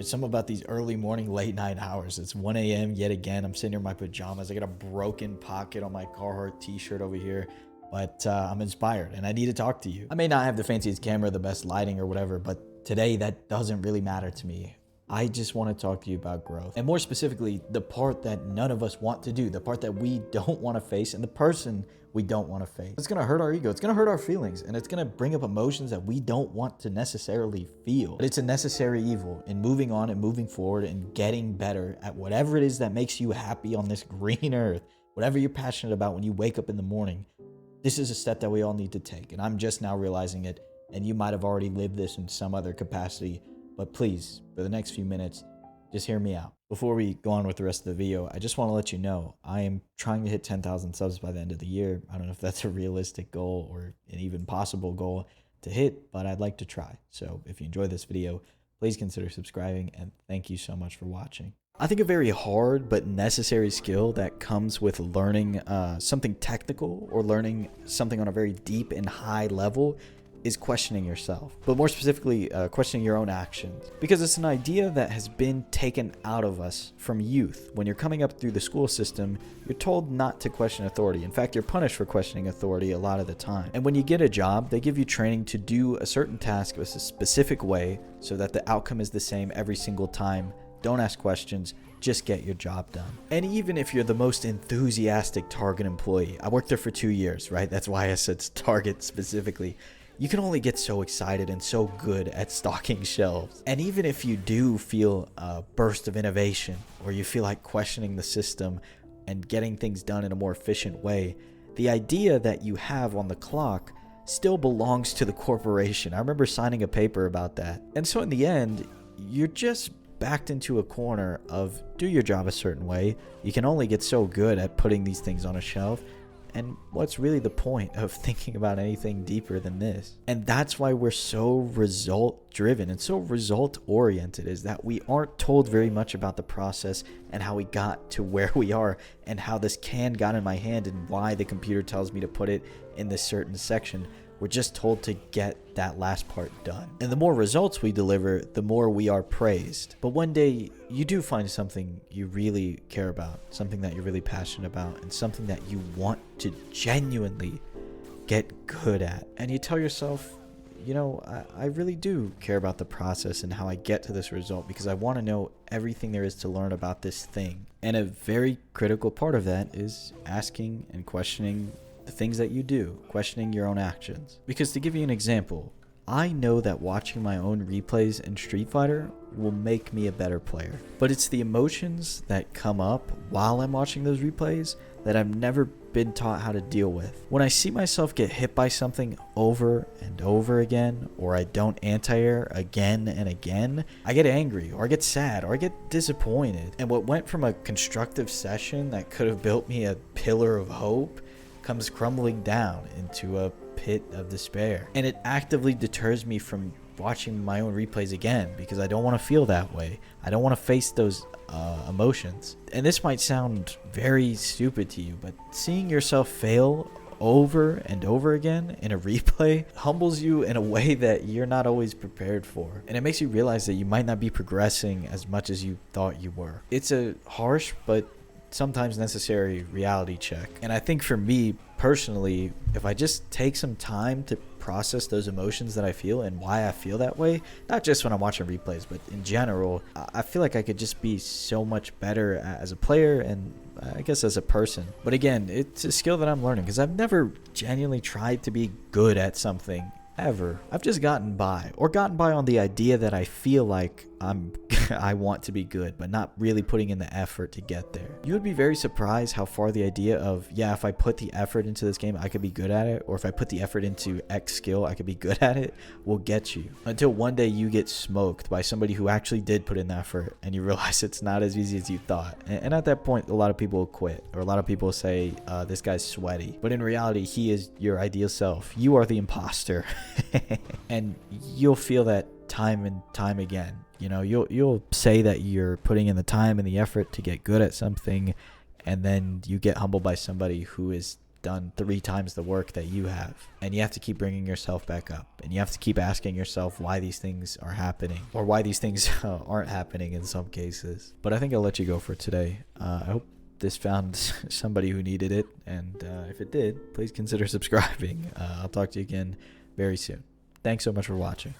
It's something about these early morning, late night hours. It's 1 a.m. yet again. I'm sitting here in my pajamas. I got a broken pocket on my Carhartt t-shirt over here, but I'm inspired and I need to talk to you. I may not have the fanciest camera, the best lighting or whatever, but today that doesn't really matter to me. I just want to talk to you about growth, and more specifically, the part that none of us want to do, the part that we don't want to face, and the person we don't want to face. It's going to hurt our ego. It's going to hurt our feelings, and it's going to bring up emotions that we don't want to necessarily feel. But it's a necessary evil in moving on and moving forward and getting better at whatever it is that makes you happy on this green earth, whatever you're passionate about when you wake up in the morning. This is a step that we all need to take, and I'm just now realizing it, and you might have already lived this in some other capacity. But please, for the next few minutes, just hear me out. Before we go on with the rest of the video, I just want to let you know I am trying to hit 10,000 subs by the end of the year. I don't know if that's a realistic goal or an even possible goal to hit, but I'd like to try. So if you enjoyed this video, please consider subscribing, and thank you so much for watching. I think a very hard but necessary skill that comes with learning something technical or learning something on a very deep and high level is questioning yourself, but more specifically, questioning your own actions, because it's an idea that has been taken out of us from youth. When you're coming up through the school system, you're told not to question authority. In fact, you're punished for questioning authority a lot of the time. And when you get a job, they give you training to do a certain task with a specific way so that the outcome is the same every single time. Don't ask questions, just get your job done. And even if you're the most enthusiastic Target employee, I worked there for 2 years, right? That's why I said Target specifically. You can only get so excited and so good at stocking shelves. And even if you do feel a burst of innovation, or you feel like questioning the system and getting things done in a more efficient way, the idea that you have on the clock still belongs to the corporation. I remember signing a paper about that. And so in the end, you're just backed into a corner of do your job a certain way. You can only get so good at putting these things on a shelf. And what's really the point of thinking about anything deeper than this? And that's why we're so result driven and so result oriented, is that we aren't told very much about the process and how we got to where we are and how this can got in my hand and why the computer tells me to put it in this certain section. We're just told to get that last part done. And the more results we deliver, the more we are praised. But one day you do find something you really care about, something that you're really passionate about, and something that you want to genuinely get good at. And you tell yourself, you know, I really do care about the process and how I get to this result, because I want to know everything there is to learn about this thing. And a very critical part of that is asking and questioning the things that you do, questioning your own actions. Because to give you an example, I know that watching my own replays in Street Fighter will make me a better player. But it's the emotions that come up while I'm watching those replays that I've never been taught how to deal with. When I see myself get hit by something over and over again, or I don't anti-air again and again, I get angry, or I get sad, or I get disappointed. And what went from a constructive session that could have built me a pillar of hope comes crumbling down into a pit of despair. And it actively deters me from watching my own replays again, because I don't want to feel that way. I don't want to face those emotions. And this might sound very stupid to you, but seeing yourself fail over and over again in a replay humbles you in a way that you're not always prepared for. And it makes you realize that you might not be progressing as much as you thought you were. It's a harsh but sometimes necessary reality check. And I think for me personally, if I just take some time to process those emotions that I feel and why I feel that way, not just when I'm watching replays, but in general, I feel like I could just be so much better as a player and I guess as a person. But again, it's a skill that I'm learning, because I've never genuinely tried to be good at something ever. I've just gotten by on the idea that I feel like I want to be good, but not really putting in the effort to get there. You would be very surprised how far the idea of, yeah, if I put the effort into this game, I could be good at it, or if I put the effort into X skill, I could be good at it, will get you. Until one day you get smoked by somebody who actually did put in the effort, and you realize it's not as easy as you thought. And at that point, a lot of people will quit, or a lot of people will say, this guy's sweaty. But in reality, he is your ideal self. You are the imposter. And you'll feel that time and time again. You know, you'll say that you're putting in the time and the effort to get good at something, and then you get humbled by somebody who is done 3 times the work that you have. And you have to keep bringing yourself back up. And you have to keep asking yourself why these things are happening, or why these things aren't happening in some cases. But I think I'll let you go for today. I hope this found somebody who needed it. And if it did, please consider subscribing. I'll talk to you again very soon. Thanks so much for watching.